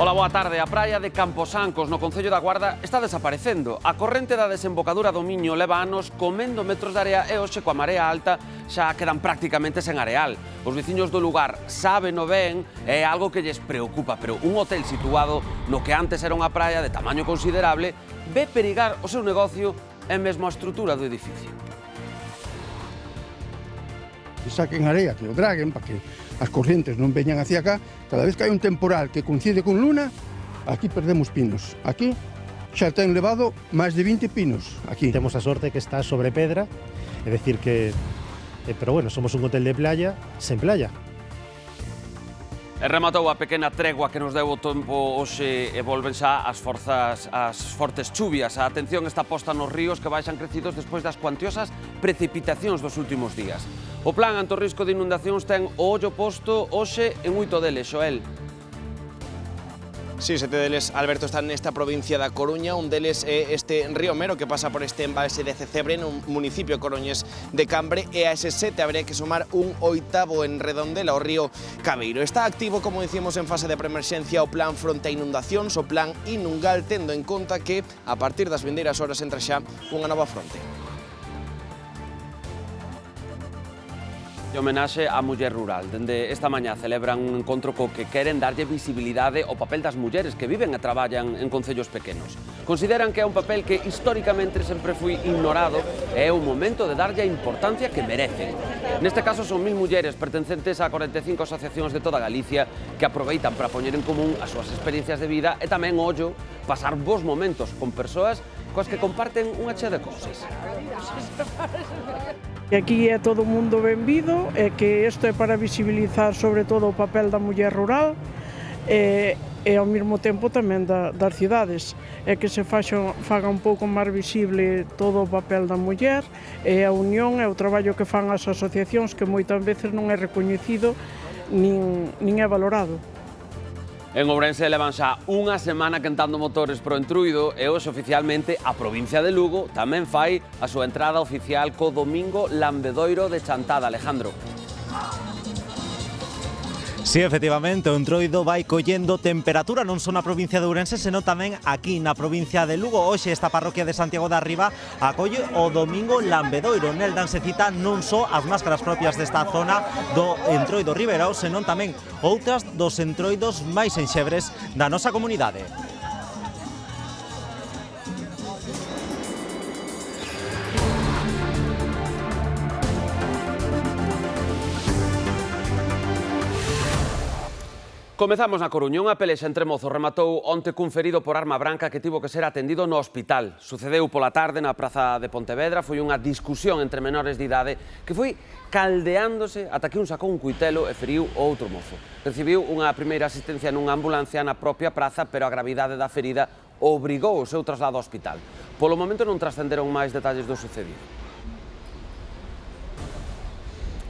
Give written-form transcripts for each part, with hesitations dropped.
Ola, boa tarde. A praia de Camposancos, no concello da Guarda, está desaparecendo. A corrente da desembocadura do Miño leva anos comendo metros de area e hoxe, coa marea alta, xa quedan prácticamente sen areal. Os veciños do lugar sábeno ben e é algo que lles preocupa, pero un hotel situado no que antes era unha praia de tamaño considerable ve perigar o seu negocio e mesmo a estrutura do edificio. Que saquen area, que o draguen, para que as corrientes non veñan hacia acá. Cada vez que hai un temporal que coincide con luna, aquí perdemos pinos. Aquí xa ten levado máis de 20 pinos. Aquí temos a sorte que está sobre pedra, é dicir que... pero bueno, somos un hotel de playa sen playa. E rematou a pequena tregua que nos deu o tempo hoxe e volven xa as fortes chuvias. A atención está posta nos ríos que baixan crecidos despois das cuantiosas precipitacións dos últimos días. O plan ante o risco de inundacións ten o ollo posto hoxe en 8 deles, Xoel. Sí, 7 deles, Alberto, están nesta provincia da Coruña. Un deles é este río Mero que pasa por este embalse de Cecebre no municipio coruñés de Cambre, e a ese 7 habería que sumar un oitavo en Redondela, o río Cabeiro. Está activo, como dicimos, en fase de preemerxencia o plan fronte a inundacións, o plan Inungal, tendo en conta que a partir das vindeiras horas entra xa unha nova fronte. De homenaxe á muller rural. Dende esta mañá celebran un encontro co que queren darlle visibilidade ao papel das mulleres que viven e traballan en concellos pequenos. Consideran que é un papel que históricamente sempre foi ignorado e é o momento de darlle a importancia que merecen. Neste caso son 1000 mulleres pertencentes a 45 asociacións de toda Galicia que aproveitan para poñer en común as súas experiencias de vida e tamén, ollo, pasar bons momentos con persoas coas que comparten unha chea de cousas. Aquí é todo o mundo benvido e que isto é para visibilizar sobre todo o papel da muller rural e ao mesmo tempo tamén das cidades, é que se faga un pouco máis visible todo o papel da muller e a unión e o traballo que fan as asociacións, que moitas veces non é recoñecido nin é valorado. En Ourense levan xa unha semana quentando motores pro Entruido e hoxe oficialmente a provincia de Lugo tamén fai a súa entrada oficial co domingo Lambedoiro de Chantada, Alejandro. Sí, efectivamente, o Entroido vai collendo temperatura non só na provincia de Ourense, senón tamén aquí na provincia de Lugo. Hoxe esta parroquia de Santiago da Riba acolle o domingo Lambedoiro. Nel danse cita non só as máscaras propias desta zona do Entroido Ribeirao, senón tamén outras dos entroidos máis enxebres da nosa comunidade. Comezamos na Coruña. Unha pelexa entre mozos rematou onte cun ferido por arma branca que tivo que ser atendido no hospital. Sucedeu pola tarde na praza de Pontevedra. Foi unha discusión entre menores de idade que foi caldeándose ata que un sacou un cuitelo e feriu o outro mozo. Recibiu unha primeira asistencia nunha ambulancia na propia praza, pero a gravidade da ferida obrigou o seu traslado ao hospital. Polo momento non trascenderon máis detalles do sucedido.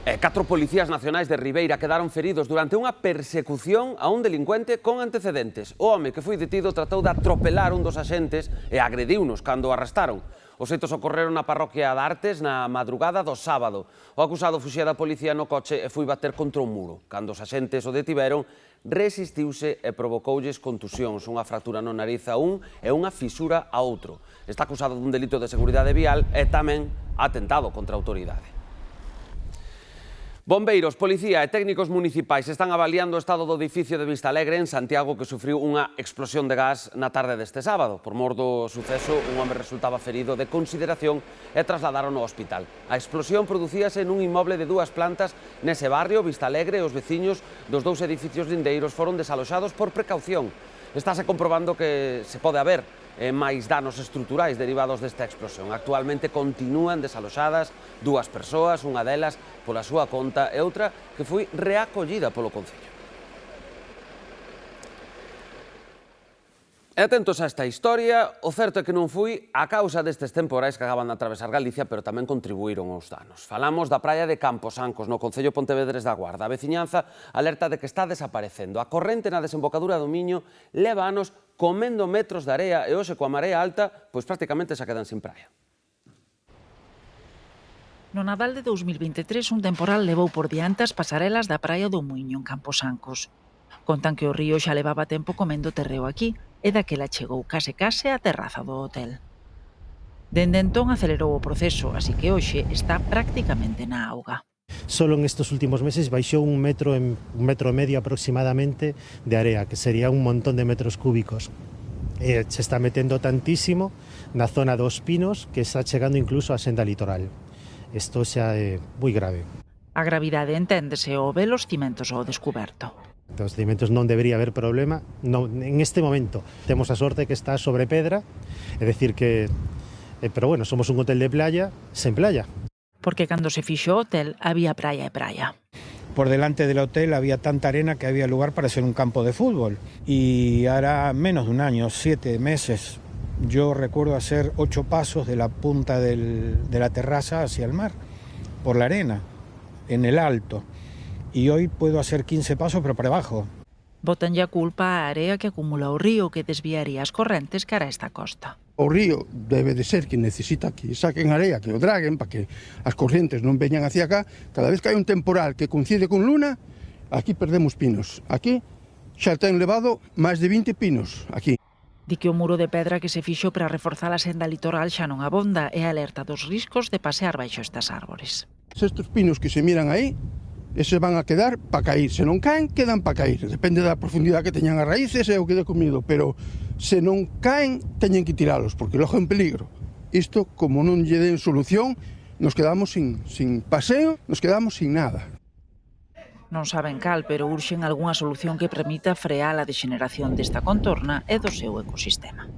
4 policías nacionais de Ribeira quedaron feridos durante unha persecución a un delincuente con antecedentes. O home que foi detido tratou de atropelar un dos axentes e agrediunos cando o arrestaron. Os feitos ocorreron na parroquia de Artes na madrugada do sábado. O acusado fuxía da policía no coche e foi bater contra un muro. Cando os axentes o detiveron, resistiuse e provocoulles contusións, unha fractura no nariz a un e unha fisura a outro. Está acusado dun delito de seguridade vial e tamén atentado contra a autoridade. Bombeiros, policía e técnicos municipais están avaliando o estado do edificio de Vistalegre en Santiago que sufriu unha explosión de gas na tarde deste sábado. Por mor do suceso, un home resultaba ferido de consideración e trasladaron ao hospital. A explosión producíase nun inmoble de 2 plantas nese barrio, Vistalegre, e os veciños dos 2 edificios lindeiros foron desaloxados por precaución. Estáse comprobando que se pode haber máis danos estruturais derivados desta explosión. Actualmente continúan desaloxadas 2 persoas, unha delas pola súa conta e outra que foi reacollida polo Concello. E atentos a esta historia, o certo é que non foi a causa destes temporais que acaban de atravesar Galicia, pero tamén contribuíron aos danos. Falamos da praia de Camposancos, no concello Pontevedres da Guarda. A veciñanza alerta de que está desaparecendo. A corrente na desembocadura do Miño leva anos comendo metros de area e hoxe coa marea alta, pois prácticamente xa quedan sin praia. No Nadal de 2023, un temporal levou por diante as pasarelas da praia do Muiño, en Camposancos. Contan que o río xa levaba tempo comendo terreo aquí e daquela chegou case á terraza do hotel. Dende entón acelerou o proceso, así que hoxe está prácticamente na auga. Solo en estos últimos meses baixou un metro e medio aproximadamente de area, que sería un montón de metros cúbicos. Se está metendo tantísimo na zona dos Pinos que está chegando incluso á senda litoral. Isto xa é moi grave. A gravidade enténdese ao ver os cimentos ao descuberto. Os cimentos non debería haber problema. En este momento temos a sorte que está sobre pedra, é dicir que... Pero bueno, somos un hotel de playa sen playa. Porque cando se fixo o hotel había praia e praia. Por delante del hotel había tanta arena que había lugar para hacer un campo de fútbol. Y hará menos de un año, 7 meses, yo recuerdo hacer 8 pasos de la punta de la terraza hacia el mar, por la arena, en el alto. Y hoy puedo hacer 15 pasos, pero para abajo. Botanlle a culpa a area que acumula o río que desviaría as correntes cara a esta costa. O río debe de ser que necesita que saquen area, que o draguen, para que as corrientes non veñan hacia acá. Cada vez que hai un temporal que coincide con luna, aquí perdemos pinos. Aquí xa ten levado máis de 20 pinos, aquí. Di que o muro de pedra que se fixo para reforzar a senda litoral xa non abonda e alerta dos riscos de pasear baixo estas árbores. Estes pinos que se miran aí, eses van a quedar para cair. Se non caen, quedan para cair. Depende da profundidade que teñan as raíces e o que de comido, pero se non caen, teñen que tiralos, porque logo é un peligro. Isto, como non lle den solución, nos quedamos sin paseo, nos quedamos sin nada. Non saben cal, pero urxen algunha solución que permita frear a degeneración desta contorna e do seu ecosistema.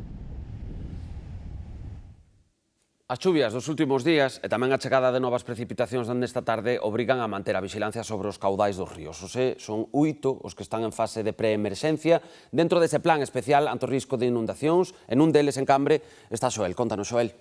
As chuvias dos últimos días e tamén a chegada de novas precipitacións desta tarde obrigan a manter a vixilancia sobre os caudais dos ríos. Son 8 os que están en fase de preemerxencia dentro dese plan especial ante o risco de inundacións. En un deles, en Cambre, está Xoel. Contanos, Xoel.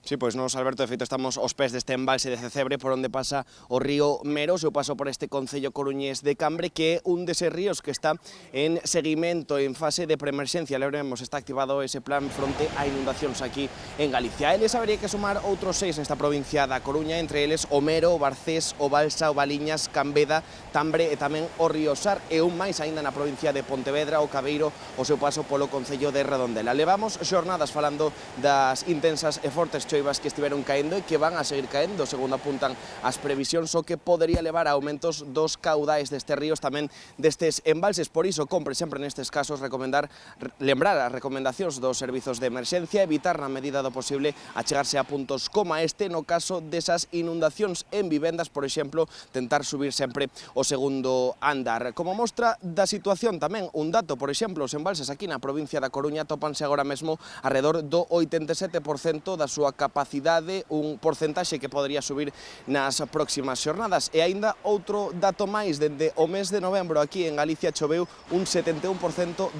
Sí, pois nos, Alberto, de feito estamos aos pés deste embalse de Cecebre por onde pasa o río Mero, o paso por este concello coruñés de Cambre, que é un deses ríos que está en seguimento, en fase de preemerxencia. Lembremos, está activado ese plan fronte a inundacións aquí en Galicia. Eles habería que sumar outros 6 nesta provincia da Coruña, entre eles o Mero, o Barcés, o Balsa, o Baliñas, Cambeda, Tambre e tamén o río Sar, e un máis aínda na provincia de Pontevedra, o Cabeiro, o seu paso polo concello de Redondela. Levamos xornadas falando das intensas e fortes choivas que estiveron caendo e que van a seguir caendo, segundo apuntan as previsións, o que podería levar a aumentos dos caudais destes ríos, tamén destes embalses. Por iso, compre sempre nestes casos lembrar as recomendacións dos servizos de emerxencia, evitar na medida do posible achegarse a puntos como este. No caso desas inundacións en vivendas, por exemplo, tentar subir sempre o segundo andar. Como mostra da situación tamén, un dato, por exemplo, os embalses aquí na provincia da Coruña tópanse agora mesmo alrededor do 87% da súa capacidade, un porcentaxe que podría subir nas próximas xornadas. E aínda outro dato máis, dende o mes de novembro aquí en Galicia choveu un 71%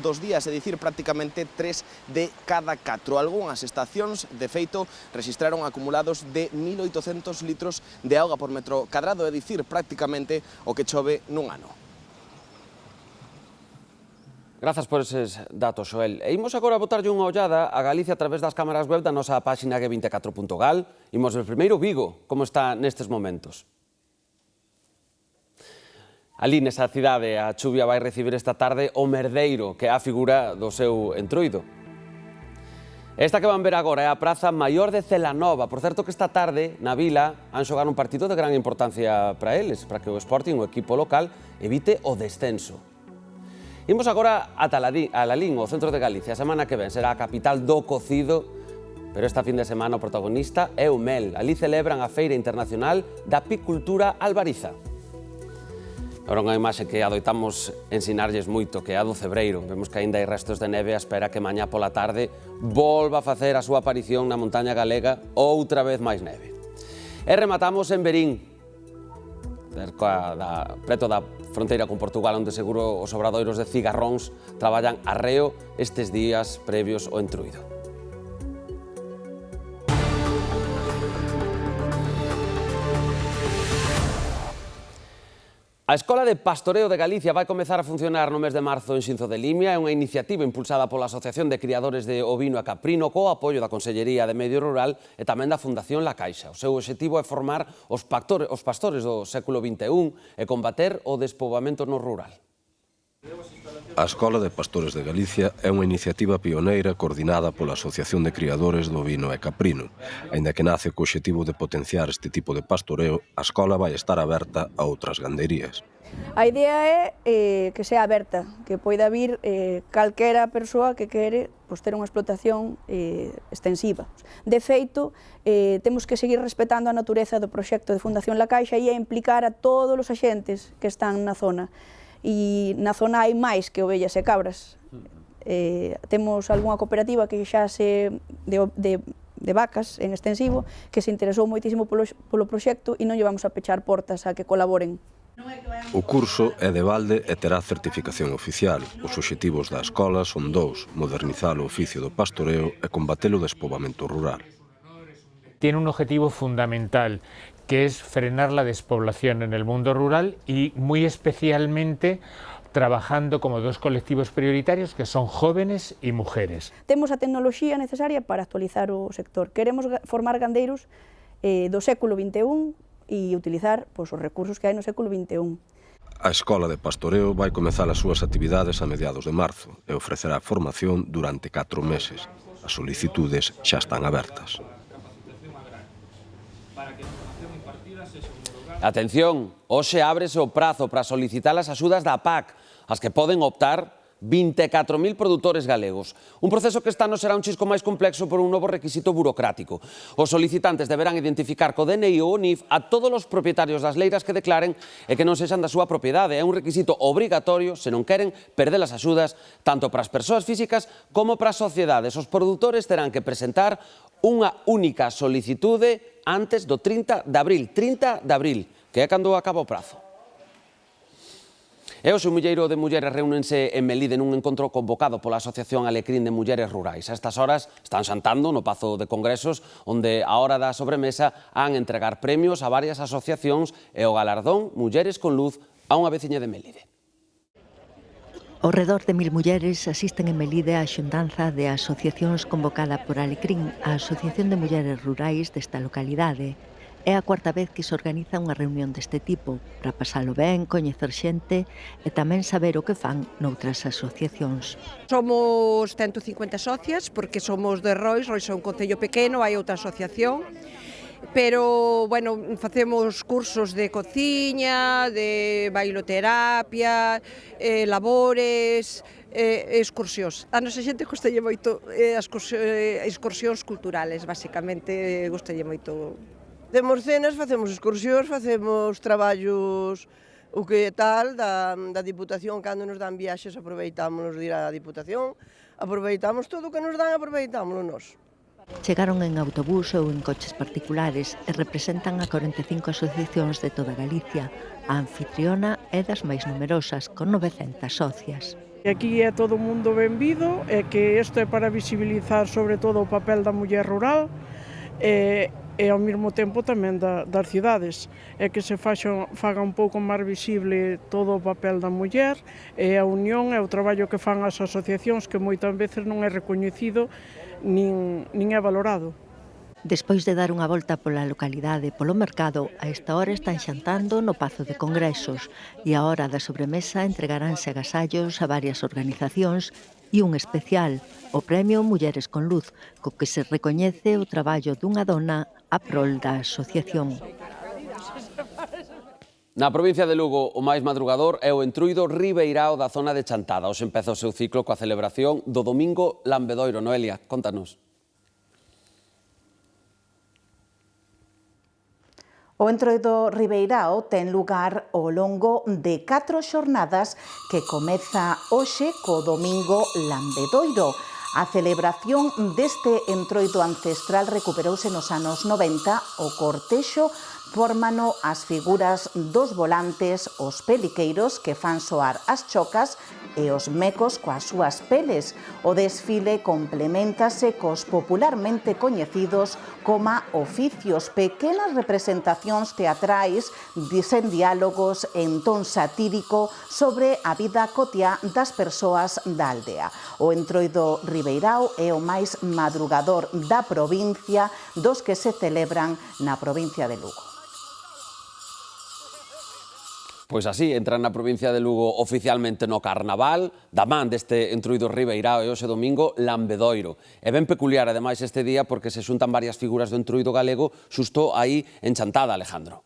dos días, é dicir, prácticamente 3 de cada 4. Algúnas estacións, de feito, registraron acumulados de 1.800 litros de auga por metro cadrado, é dicir, prácticamente o que chove nun ano. Grazas por eses datos, Xoel. E imos agora botarlle unha ollada a Galicia a través das cámaras web da nosa páxina G24.gal. Imos ver primeiro Vigo, como está nestes momentos. Ali nesa cidade a chuvia vai recibir esta tarde o merdeiro, que é a figura do seu entroido. Esta que van ver agora é a Praza Maior de Celanova. Por certo que esta tarde, na vila, han xogar un partido de gran importancia para eles, para que o Sporting, o equipo local, evite o descenso. Imos agora a Lalín, o centro de Galicia. A semana que ven será a capital do cocido, pero esta fin de semana o protagonista é o mel. Ali celebran a Feira Internacional da Apicultura Albariza. Agora unha imaxe que adoitamos ensinarlles moito, que é a do Cebreiro. Vemos que aínda hai restos de neve, a espera que mañá pola tarde volva a facer a súa aparición na montaña galega, outra vez máis neve. E rematamos en Verín, preto da fronteira con Portugal, onde seguro os obradoiros de cigarróns traballan arreo estes días previos ao entruido. A Escola de Pastoreo de Galicia vai comezar a funcionar no mes de marzo en Xinzo de Limia. É unha iniciativa impulsada pola Asociación de Criadores de Ovino e Caprino co apoio da Consellería de Medio Rural e tamén da Fundación La Caixa. O seu obxectivo é formar os pastores do século XXI e combater o despoboamento no rural. A Escola de Pastores de Galicia é unha iniciativa pioneira coordinada pola Asociación de Criadores do Ovino e Caprino. Aínda que nace co obxectivo de potenciar este tipo de pastoreo, a escola vai estar aberta a outras gandeirías. A idea é que sea aberta, que poida vir calquera persoa que quere ter unha explotación extensiva. De feito, temos que seguir respetando a natureza do proxecto de Fundación La Caixa e implicar a todos os axentes que están na zona. E na zona hai máis que ovellas e cabras. Temos algunha cooperativa que xa de vacas en extensivo que se interesou moitísimo polo proxecto e non lle vamos a pechar portas a que colaboren. O curso é de balde e terá certificación oficial. Os obxectivos da escola son dous: modernizar o oficio do pastoreo e combater o despoboamento rural. Tiene un objetivo fundamental, que es frenar la despoblación en el mundo rural y muy especialmente trabajando como dos colectivos prioritarios que son jóvenes y mujeres. Temos a tecnoloxía necesaria para actualizar o sector. Queremos formar gandeiros do século XXI e utilizar os recursos que hai no século XXI. A Escola de Pastoreo vai comezar as súas actividades a mediados de marzo e ofrecerá formación durante 4 meses. As solicitudes xa están abertas. Atención, hoxe ábrese o prazo para solicitar as axudas da PAC, as que poden optar 24.000 produtores galegos. Un proceso que este ano será un chisco máis complexo por un novo requisito burocrático. Os solicitantes deberán identificar co DNI ou o NIF a todos os propietarios das leiras que declaren e que non sexan da súa propiedade. É un requisito obrigatorio se non queren perder as axudas tanto para as persoas físicas como para as sociedades. Os produtores terán que presentar unha única solicitude antes do 30 de abril, que é cando acaba o prazo. E hoxe o Mulleiro de Mulleres reúnense en Melide nun encontro convocado pola Asociación Alecrín de Mulleres Rurais. A estas horas están xantando no Pazo de Congresos, onde a hora da sobremesa han entregar premios a varias asociacións e o galardón Mulleres con Luz a unha veciña de Melide. Ao redor de 1000 mulleres asisten en Melide á xuntanza de asociacións convocada por Alecrín, a Asociación de Mulleres Rurais desta localidade. É a cuarta vez que se organiza unha reunión deste tipo, para pasalo ben, coñecer xente e tamén saber o que fan noutras asociacións. Somos 150 socias, porque somos de Rois é un concello pequeno, hai outra asociación, pero, bueno, facemos cursos de cociña, de bailoterapia, labores, excursións. A nosa xente gostalle moito excursións culturales, basicamente, gostalle moito. Temos cenas, facemos excursións, facemos traballos, o que tal, da Diputación, cando nos dan viaxes aproveitamos de ir á Diputación, aproveitamos todo o que nos dan, aproveitámoslo nós. Chegaron en autobús ou en coches particulares e representan a 45 asociacións de toda Galicia. A anfitriona é das máis numerosas, con 900 socias. Aquí é todo o mundo benvido e que isto é para visibilizar sobre todo o papel da muller rural e ao mesmo tempo tamén das cidades, é que se faga un pouco máis visible todo o papel da muller e a unión e o traballo que fan as asociacións que moitas veces non é recoñecido nin é valorado. Despois de dar unha volta pola localidade e polo mercado, a esta hora están xantando no Pazo de Congresos e a hora da sobremesa entregaránse agasallos a varias organizacións e un especial, o Premio Mulleres con Luz, co que se recoñece o traballo dunha dona a prol da asociación. Na provincia de Lugo, o máis madrugador é o entruido Ribeirao da zona de Chantada. Hoxe empeza o seu ciclo coa celebración do Domingo Lambedoiro. Noelia, contanos. O entroido Ribeirao ten lugar ao longo de 4 xornadas que comeza hoxe co Domingo Lambedoiro. A celebración deste entroido ancestral recuperouse nos anos 90 o cortexo fórmano as figuras dos volantes, os peliqueiros que fan soar as chocas e os mecos coas súas peles. O desfile complementase cos popularmente coñecidos como oficios, pequenas representacións teatrais sen diálogos en ton satírico sobre a vida cotiá das persoas da aldea. O Entroido Ribeirao é o máis madrugador da provincia dos que se celebran na provincia de Lugo. Pois así, entran na provincia de Lugo oficialmente no Carnaval, da man deste Entroido Ribeirao e hoxe domingo Lambedoiro. É ben peculiar, ademais, este día porque se xuntan varias figuras do Entroido galego xusto aí en Chantada, Alejandro.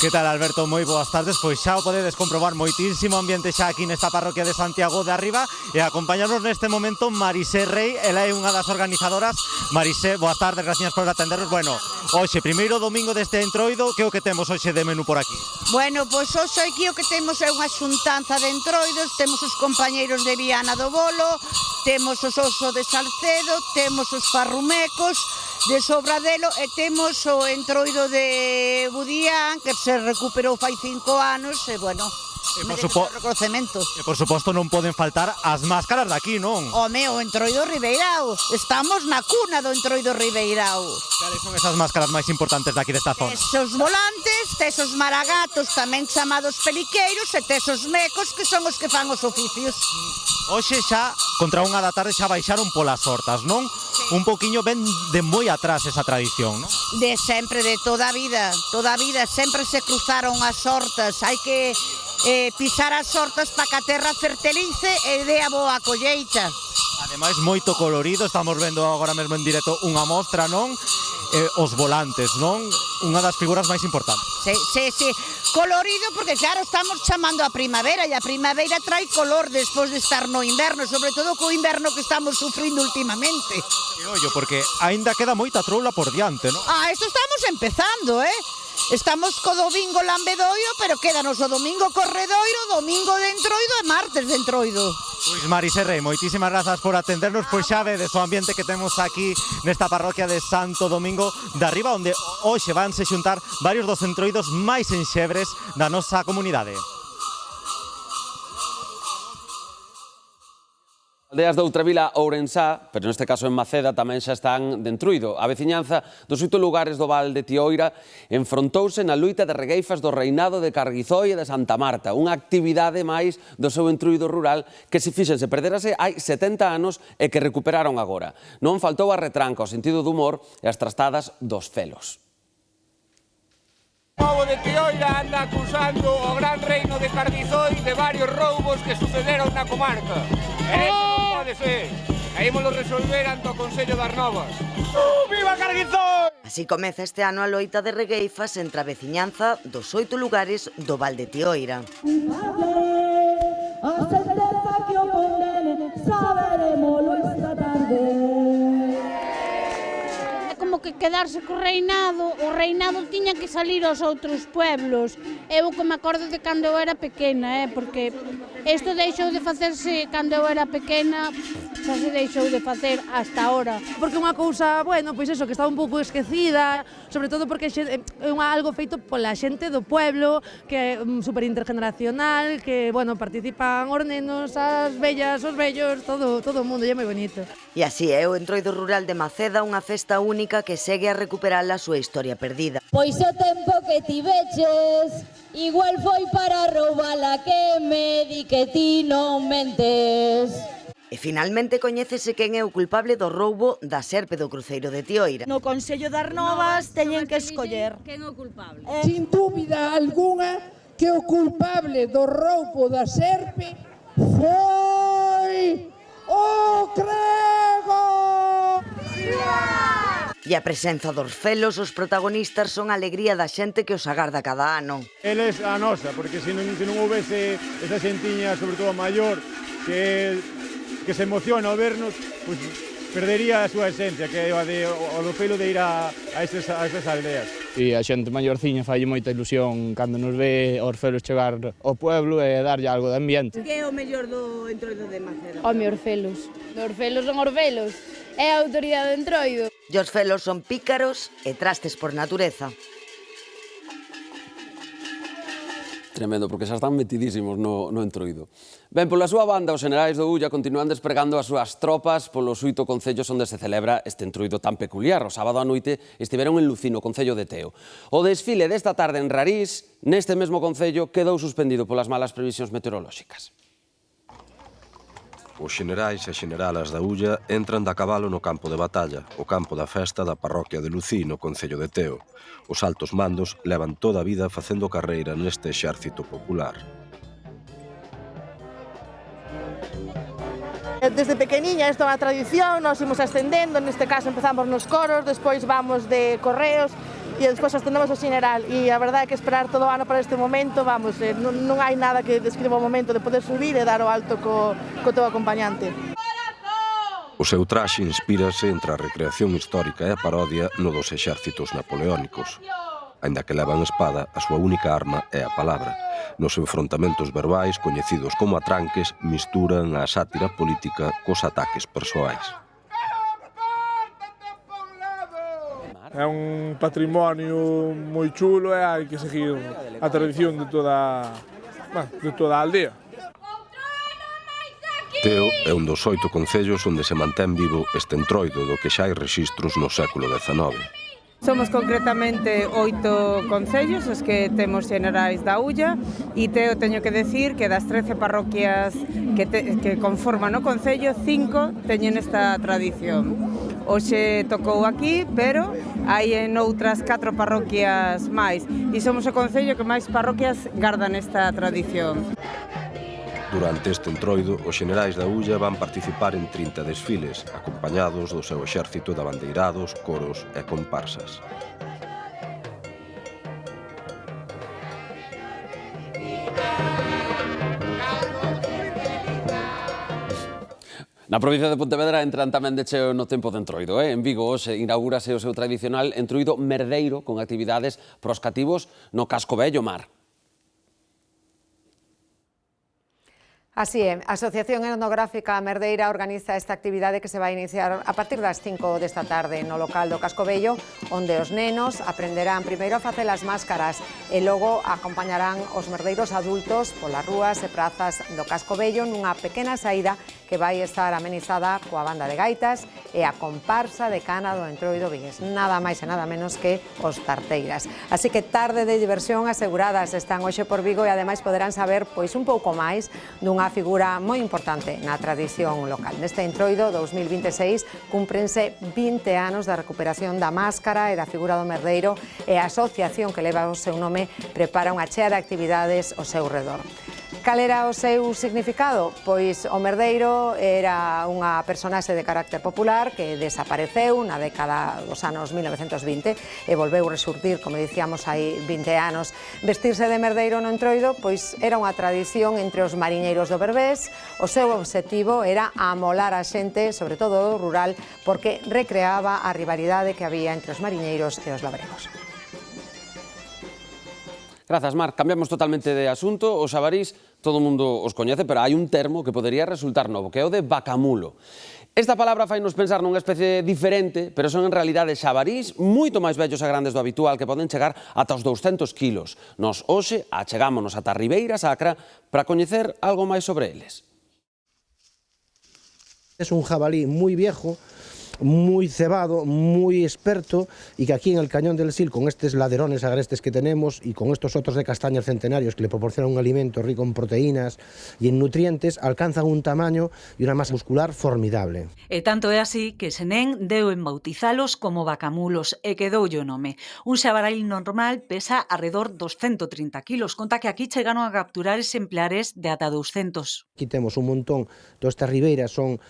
Que tal, Alberto? Moi boas tardes. Pois xa o podedes comprobar, moitísimo ambiente xa aquí nesta parroquia de Santiago de Arriba, e acompañarnos neste momento Marisé Rei, ela é unha das organizadoras. Marisé, boas tardes, gracias por atendernos. Bueno, hoxe, primeiro domingo deste Entroido, que é o que temos hoxe de menú por aquí? Bueno, pois hoxe aquí o que temos é unha xuntanza de entroidos, temos os compañeiros de Viana do Bolo, temos os Oso de Salcedo, temos os Farrumecos de Sobradelo e temos o Entroido de Budián, que se recuperou fai 5 anos e, bueno, merece o reconocemento. E, por suposto, non poden faltar as máscaras daqui, non? Home, o Entroido Ribeirao. Estamos na cuna do Entroido Ribeirao. Cales son esas máscaras máis importantes daqui desta zona? Esos volantes, tes os maragatos, tamén chamados peliqueiros, e tes os mecos, que son os que fan os oficios. Hoxe xa, contra unha da tarde, xa baixaron polas hortas, non? Sí. Un poquinho ben de moi atrás esa tradición, non? De sempre, de toda a vida, sempre se cruzaron as hortas, hai que pisar as hortas para que a terra fertilice e dé a boa colleita. Ademais, moito colorido, estamos vendo agora mesmo en directo unha mostra, non? Os volantes, non? Unha das figuras máis importantes. Sí. Colorido porque, claro, estamos chamando a primavera e a primavera trae color despois de estar no inverno, sobre todo co inverno que estamos sufrindo últimamente. E ollo, porque aínda queda moita troula por diante, non? Isto estamos empezando, Estamos co domingo Lambedoiro, pero quédanos o domingo Corredoiro, domingo de Entroido e martes de Entroido. Pois Marisé Rei, moitísimas grazas por atendernos, pois xa vedes o ambiente que temos aquí nesta parroquia de Santo Domingo de Arriba, onde hoxe vanse xuntar varios dos entroidos máis enxebres da nosa comunidade. Aldeas de outra vila ourensá, pero neste caso en Maceda, tamén xa están de Entroido. A veciñanza dos 8 lugares do Val de Tioira enfrontouse na luita de regueifas do reinado de Carguizoi e de Santa Marta, unha actividade máis do seu Entroido rural que se fixense perderase hai 70 anos e que recuperaron agora. Non faltou a retranca, o sentido do humor e as trastadas dos felos. O pobo de Tioira anda acusando o gran reino de Carguizoi de varios roubos que sucederon na comarca. Eso non pode ser. E ímolo resolver ante o Consello das Novas. Viva Carguizoi! Así comeza este ano a loita de regueifas entre a veciñanza dos 8 lugares do Val de Tioira. A certeza que o condene, saberemoslo esta tarde. Como que quedarse co reinado, o reinado tiña que salir aos outros pueblos. Eu que me acordo de cando eu era pequena, porque isto deixou de facerse cando eu era pequena, xa se deixou de facer hasta ahora. Porque unha cousa, bueno, pois eso, que estaba un pouco esquecida, sobre todo porque é algo feito pola xente do pueblo, que é super intergeneracional, que, bueno, participan os nenos, as vellas, os vellos, todo o mundo, e é moi bonito. E así é o Entroido Rural de Maceda, unha festa única que segue a recuperar a súa historia perdida. Pois o tempo que tiveches, igual foi para roubala, que me di que ti non mentes. E finalmente coñécese quen é o culpable do roubo da serpe do cruceiro de Tioira. No Consello das Novas teñen que escoller. Quen é o culpable? Sin dúbida alguna que o culpable do roubo da serpe foi o Crego! E a presenza dos felos, os protagonistas son a alegría da xente que os agarda cada ano. Eles a nosa, porque se non houvese esa xentiña, sobre todo a maior, que se emociona ao vernos, pues, perdería a súa esencia, que é o do felo de ir a esas aldeas. E a xente maiorciña fai moita ilusión cando nos ve os felos chegar ao pueblo e darlle algo de ambiente. Que é o mellor do Entroido de Maceda? Home, os felos. Os felos son os felos. é a autoridade do Entroido. E os felos son pícaros e trastes por natureza. Tremendo, porque xa están metidísimos no Entroido. Ben, pola súa banda, os generais do Ulla continúan despregando as súas tropas polos 8 concellos onde se celebra este Entroido tan peculiar. O sábado á noite estiveron en Lucino, concello de Teo. O desfile desta tarde en Rarís, neste mesmo concello, quedou suspendido polas malas previsións meteorolóxicas. Os xenerais e xeneralas da Ulla entran da cabalo no campo de batalla, o campo da festa da parroquia de Lucí, no concello de Teo. Os altos mandos levan toda a vida facendo carreira neste exército popular. Desde pequeniña isto é unha tradición, nos imos ascendendo, neste caso empezamos nos coros, despois vamos de correos, e despois ascendemos ao xeneral, e a verdade é que esperar todo o ano para este momento, vamos, non hai nada que describa o momento de poder subir e dar o alto co teu acompañante. O seu traxe inspírase entre a recreación histórica e a parodia no dos exércitos napoleónicos. Aínda que levan espada, a súa única arma é a palabra. Nos enfrontamentos verbais, coñecidos como atranques, misturan a sátira política cos ataques persoais. É un patrimonio moi chulo e hai que seguir a tradición de toda a aldea. Teo é un dos 8 concellos onde se mantén vivo este Entroido do que xa hai rexistros no século XIX. Somos concretamente 8 concellos os que temos xenerais da Ulla e Teo teño que decir que das 13 parroquias que conforman o concello, 5 teñen esta tradición. Hoxe tocou aquí, pero hai en outras 4 parroquias máis e somos o concello que máis parroquias gardan esta tradición. Durante este Entroido, os xenerais da Ulla van participar en 30 desfiles, acompañados do seu exército de abandeirados, coros e comparsas. Na provincia de Pontevedra entran tamén de cheo no tempo de Entroido. En Vigo hoxe inaugúrase o seu tradicional Entroido merdeiro con actividades pros cativos no Casco Vello Mar. Así é, a Asociación Etnográfica Merdeira organiza esta actividade que se vai iniciar a partir das 5 desta tarde no local do Casco Vello, onde os nenos aprenderán primeiro a facer as máscaras e logo acompañarán os merdeiros adultos polas rúas e prazas do Casco Vello nunha pequena saída que vai estar amenizada coa banda de gaitas e a comparsa de cana do Entroido vigués, nada máis e nada menos que os tarteiras. Así que tarde de diversión aseguradas están hoxe por Vigo e ademais poderán saber pois un pouco máis dunha figura moi importante na tradición local. Neste Entroido 2026 cúmprense 20 anos da recuperación da máscara e da figura do merdeiro e a asociación que leva o seu nome prepara unha chea de actividades ao seu redor. Cal era o seu significado? Pois o merdeiro era unha personaxe de carácter popular que desapareceu na década dos anos 1920 e volveu resurdir, como dicíamos, hai 20 anos. Vestirse de merdeiro no Entroido pois era unha tradición entre os mariñeiros do Berbés. O seu obxectivo era amolar a xente, sobre todo rural, porque recreaba a rivalidade que había entre os mariñeiros e os labregos. Grazas, Mar. Cambiamos totalmente de asunto. Os xabarís, todo o mundo os coñece, pero hai un termo que podería resultar novo, que é o de bacamulo. Esta palabra fainos pensar nunha especie diferente, pero son en realidade xabarís moito máis vellos e grandes do habitual, que poden chegar ata os 200 kilos. Nos hoxe achegámonos ata Ribeira Sacra para coñecer algo máis sobre eles. Es un jabalí moi viejo, muy cebado, muy experto, y que aquí en el Cañón del Sil, con estos laderones agrestes que tenemos y con estos otros de castañas centenarios que le proporcionan un alimento rico en proteínas y en nutrientes, alcanzan un tamaño y una masa muscular formidable. E tanto é así que Senén deu en bautizalos como bacamulos e quedoulle o nome. Un xabaril normal pesa alrededor dos 130 kilos, conta que aquí chegaron a capturar exemplares de ata 200. Aquí temos un montón, todas estas ribeiras son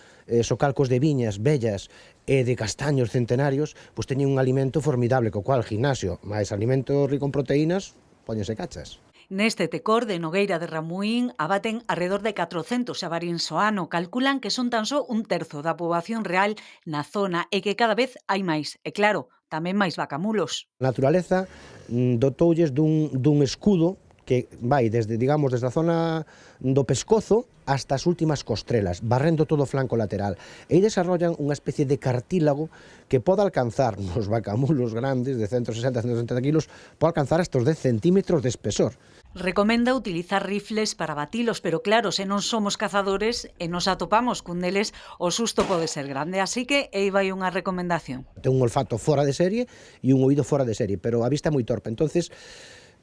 socalcos de viñas bellas e de castaños centenarios, pois teñen un alimento formidable, co cual gimnasio, máis alimento rico en proteínas, póñense cachas. Neste tecor de Nogueira de Ramuín abaten alrededor de 400 xabaríns ao ano. Calculan que son tan só un terzo da poboación real na zona e que cada vez hai máis. E claro, tamén máis bacamulos. A naturaleza dotoulles dun escudo que vai desde, digamos, desde a zona do pescozo hasta as últimas costrelas, barrendo todo o flanco lateral. E desarrollan unha especie de cartílago que pode alcanzar nos vacamulos grandes de 160-170 kilos, pode alcanzar hasta os 10 centímetros de espesor. Recomenda utilizar rifles para batilos, pero claro, se non somos cazadores e nos atopamos cun deles, o susto pode ser grande, así que aí vai unha recomendación. Ten un olfato fora de serie e un oído fora de serie, pero a vista é moi torpe, entonces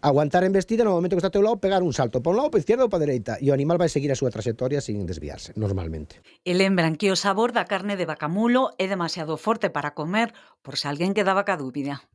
aguantar a embestida no momento que está ao teu lado, pegar un salto para un lado, para a izquierda ou para a dereita, e o animal vai seguir a súa trayectoria sin desviarse, normalmente. E lembran que o sabor da carne de vacamulo é demasiado forte para comer, por se alguén quedaba ca dúbida.